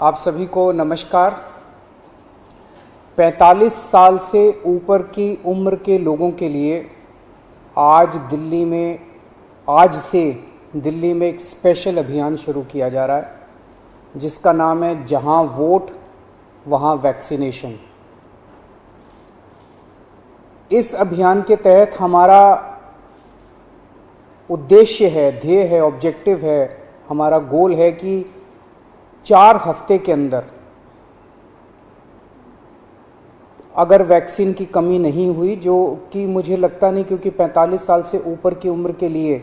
आप सभी को नमस्कार। 45 साल से ऊपर की उम्र के लोगों के लिए आज से दिल्ली में एक स्पेशल अभियान शुरू किया जा रहा है जिसका नाम है जहां वोट वहां वैक्सीनेशन। इस अभियान के तहत हमारा उद्देश्य है, ध्येय है, ऑब्जेक्टिव है, हमारा गोल है कि 4 हफ्ते के अंदर अगर वैक्सीन की कमी नहीं हुई, जो कि मुझे लगता नहीं, क्योंकि 45 साल से ऊपर की उम्र के लिए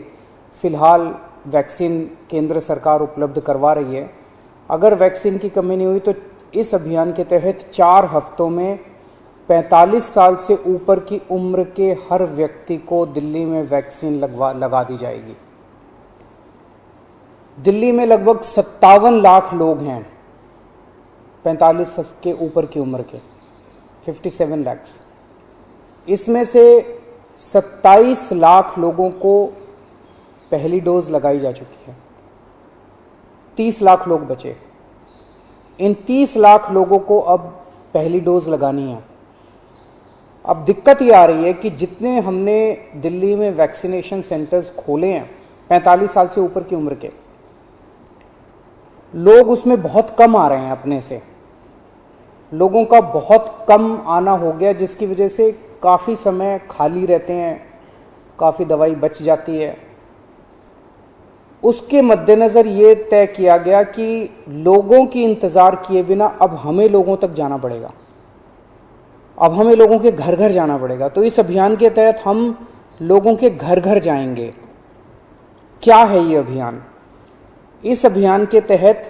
फ़िलहाल वैक्सीन केंद्र सरकार उपलब्ध करवा रही है। अगर वैक्सीन की कमी नहीं हुई तो इस अभियान के तहत 4 हफ्तों में 45 साल से ऊपर की उम्र के हर व्यक्ति को दिल्ली में वैक्सीन लगा दी जाएगी। दिल्ली में लगभग 57 लाख लोग हैं 45 के ऊपर की उम्र के, 57 लाख। इसमें से 27 लाख लोगों को पहली डोज लगाई जा चुकी है, 30 लाख लोग बचे। इन 30 लाख लोगों को अब पहली डोज लगानी है। अब दिक्कत ये आ रही है कि जितने हमने दिल्ली में वैक्सीनेशन सेंटर्स खोले हैं 45 साल से ऊपर की उम्र के लोग, उसमें बहुत कम आ रहे हैं। अपने से लोगों का बहुत कम आना हो गया, जिसकी वजह से काफ़ी समय खाली रहते हैं, काफ़ी दवाई बच जाती है। उसके मद्देनज़र ये तय किया गया कि लोगों की इंतज़ार किए बिना अब हमें लोगों तक जाना पड़ेगा, अब हमें लोगों के घर घर जाना पड़ेगा। तो इस अभियान के तहत हम लोगों के घर घर जाएंगे। क्या है ये अभियान? इस अभियान के तहत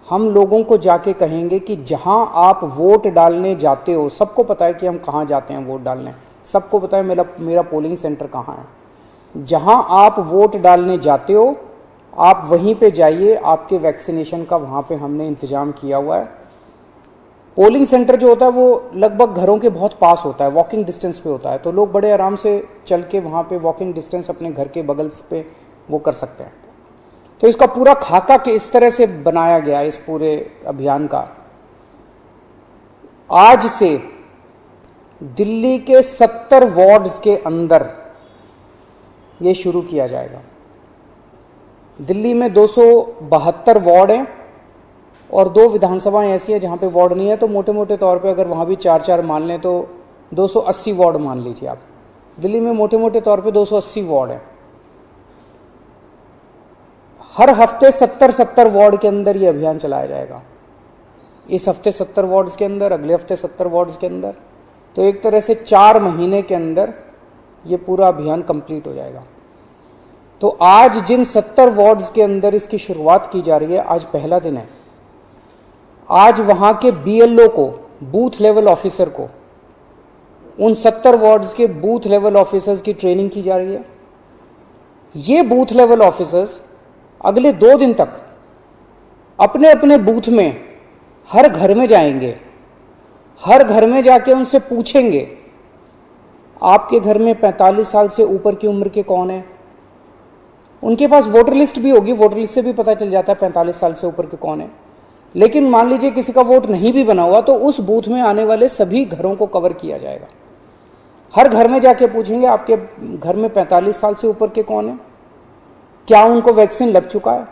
हम लोगों को जाके कहेंगे कि जहां आप वोट डालने जाते हो, सबको पता है कि हम कहां जाते हैं वोट डालने, सबको पता है मेरा पोलिंग सेंटर कहां है। जहां आप वोट डालने जाते हो आप वहीं पे जाइए। आपके वैक्सीनेशन का वहां पे हमने इंतज़ाम किया हुआ है। पोलिंग सेंटर जो होता है वो लगभग घरों के बहुत पास होता है, वॉकिंग डिस्टेंस पे होता है, तो लोग बड़े आराम से चल के वहाँ पे वॉकिंग डिस्टेंस अपने घर के बगल पे वो कर सकते हैं। तो इसका पूरा खाका के इस तरह से बनाया गया इस पूरे अभियान का। आज से दिल्ली के 70 वार्ड्स के अंदर ये शुरू किया जाएगा। दिल्ली में 272 वार्ड हैं और 2 विधानसभाएं ऐसी हैं जहां पे वार्ड नहीं है, तो मोटे मोटे तौर पे अगर वहां भी 4-4 मान लें तो 280 वार्ड मान लीजिए आप। दिल्ली में मोटे मोटे तौर पे 280 वार्ड हैं। हर हफ्ते 70 वार्ड के अंदर ये अभियान चलाया जाएगा। इस हफ्ते 70 वार्ड्स के अंदर, अगले हफ्ते 70 वार्ड्स के अंदर, तो एक तरह से 4 महीने के अंदर ये पूरा अभियान कंप्लीट हो जाएगा। तो आज जिन 70 वार्ड्स के अंदर इसकी शुरुआत की जा रही है, आज पहला दिन है। आज वहाँ के BLO को, बूथ लेवल ऑफिसर को, उन 70 वार्ड्स के बूथ लेवल ऑफिसर्स की ट्रेनिंग की जा रही है। ये बूथ लेवल ऑफिसर्स अगले 2 दिन तक अपने अपने बूथ में हर घर में जाएंगे। हर घर में जाके उनसे पूछेंगे आपके घर में 45 साल से ऊपर की उम्र के कौन है। उनके पास वोटर लिस्ट भी होगी, वोटर लिस्ट से भी पता चल जाता है 45 साल से ऊपर के कौन है। लेकिन मान लीजिए किसी का वोट नहीं भी बना हुआ, तो उस बूथ में आने वाले सभी घरों को कवर किया जाएगा। हर घर में जाके पूछेंगे आपके घर में 45 साल से ऊपर के कौन है, क्या उनको वैक्सीन लग चुका है।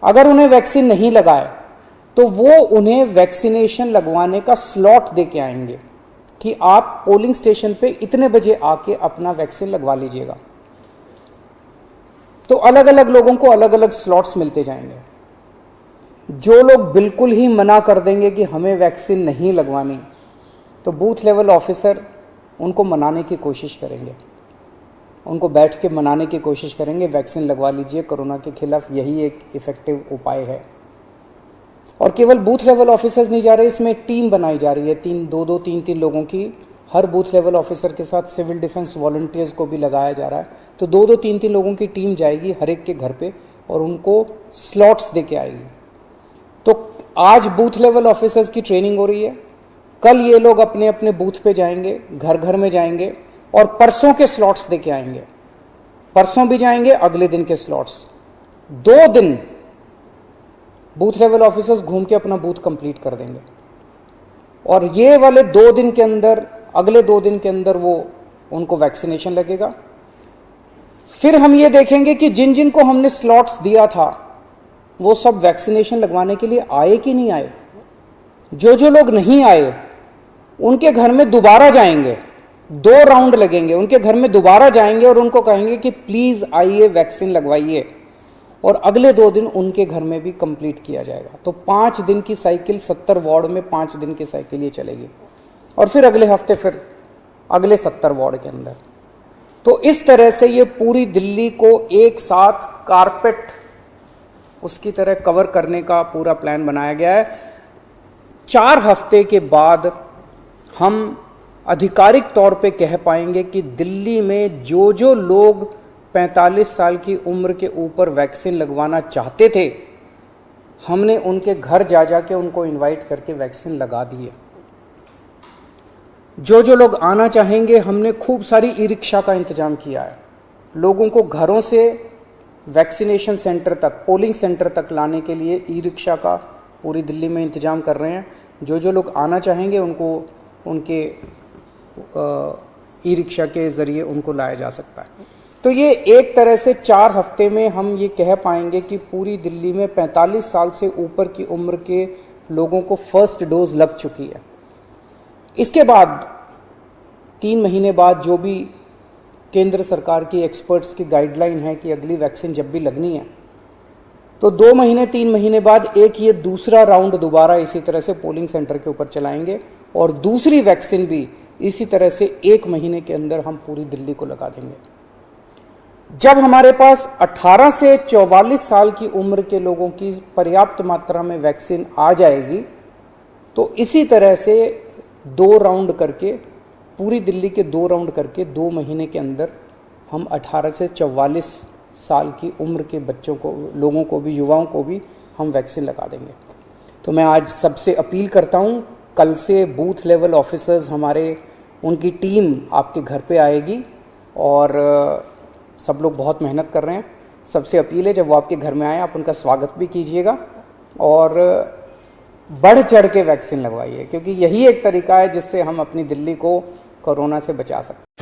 अगर उन्हें वैक्सीन नहीं लगा है तो वो उन्हें वैक्सीनेशन लगवाने का स्लॉट दे के आएंगे कि आप पोलिंग स्टेशन पे इतने बजे आके अपना वैक्सीन लगवा लीजिएगा। तो अलग अलग लोगों को अलग अलग स्लॉट्स मिलते जाएंगे। जो लोग बिल्कुल ही मना कर देंगे कि हमें वैक्सीन नहीं लगवानी, तो बूथ लेवल ऑफिसर उनको मनाने की कोशिश करेंगे, उनको बैठ के मनाने की कोशिश करेंगे, वैक्सीन लगवा लीजिए, कोरोना के खिलाफ यही एक इफेक्टिव उपाय है। और केवल बूथ लेवल ऑफिसर्स नहीं जा रहे, इसमें टीम बनाई जा रही है 3 लोगों की। हर बूथ लेवल ऑफिसर के साथ सिविल डिफेंस वॉलंटियर्स को भी लगाया जा रहा है। तो 2-3 लोगों की टीम जाएगी हर एक के घर पे और उनको स्लॉट्स दे के आएगी। तो आज बूथ लेवल ऑफिसर्स की ट्रेनिंग हो रही है, कल ये लोग अपने अपने बूथ पे जाएंगे, घर घर में जाएंगे और परसों के स्लॉट्स दे के आएंगे। परसों भी जाएंगे, अगले दिन के स्लॉट्स। 2 दिन बूथ लेवल ऑफिसर्स घूम के अपना बूथ कंप्लीट कर देंगे और ये वाले 2 दिन के अंदर, अगले 2 दिन के अंदर वो उनको वैक्सीनेशन लगेगा। फिर हम ये देखेंगे कि जिन जिन को हमने स्लॉट्स दिया था वो सब वैक्सीनेशन लगवाने के लिए आए कि नहीं आए। जो जो लोग नहीं आए उनके घर में दोबारा जाएंगे, 2 राउंड लगेंगे, उनके घर में दोबारा जाएंगे और उनको कहेंगे कि प्लीज़ आइए वैक्सीन लगवाइए, और अगले 2 दिन उनके घर में भी कंप्लीट किया जाएगा। तो 5 दिन की साइकिल 70 वार्ड में 5 दिन की साइकिल ये चलेगी और फिर अगले हफ्ते फिर अगले 70 वार्ड के अंदर। तो इस तरह से ये पूरी दिल्ली को एक साथ कारपेट उसकी तरह कवर करने का पूरा प्लान बनाया गया है। 4 हफ्ते के बाद हम आधिकारिक तौर पे कह पाएंगे कि दिल्ली में जो जो लोग 45 साल की उम्र के ऊपर वैक्सीन लगवाना चाहते थे, हमने उनके घर जा जा के उनको इनवाइट करके वैक्सीन लगा दी है। जो जो लोग आना चाहेंगे, हमने खूब सारी ई रिक्शा का इंतज़ाम किया है। लोगों को घरों से वैक्सीनेशन सेंटर तक, पोलिंग सेंटर तक लाने के लिए ई रिक्शा का पूरी दिल्ली में इंतज़ाम कर रहे हैं। जो जो लोग आना चाहेंगे उनको उनके ई रिक्शा के ज़रिए उनको लाया जा सकता है। तो ये एक तरह से 4 हफ्ते में हम ये कह पाएंगे कि पूरी दिल्ली में 45 साल से ऊपर की उम्र के लोगों को फर्स्ट डोज लग चुकी है। इसके बाद 3 महीने बाद जो भी केंद्र सरकार की एक्सपर्ट्स की गाइडलाइन है कि अगली वैक्सीन जब भी लगनी है, तो 2 महीने 3 महीने बाद एक ये दूसरा राउंड दोबारा इसी तरह से पोलिंग सेंटर के ऊपर चलाएंगे और दूसरी वैक्सीन भी इसी तरह से 1 महीने के अंदर हम पूरी दिल्ली को लगा देंगे। जब हमारे पास 18 से 44 साल की उम्र के लोगों की पर्याप्त मात्रा में वैक्सीन आ जाएगी, तो इसी तरह से 2 राउंड करके, पूरी दिल्ली के 2 राउंड करके 2 महीने के अंदर हम 18 से 44 साल की उम्र के बच्चों को, लोगों को भी, युवाओं को भी हम वैक्सीन लगा देंगे। तो मैं आज सबसे अपील करता हूँ, कल से बूथ लेवल ऑफिसर्स हमारे, उनकी टीम आपके घर पे आएगी और सब लोग बहुत मेहनत कर रहे हैं। सबसे अपील है, जब वो आपके घर में आए आप उनका स्वागत भी कीजिएगा और बढ़ चढ़ के वैक्सीन लगवाइए, क्योंकि यही एक तरीका है जिससे हम अपनी दिल्ली को कोरोना से बचा सकते हैं।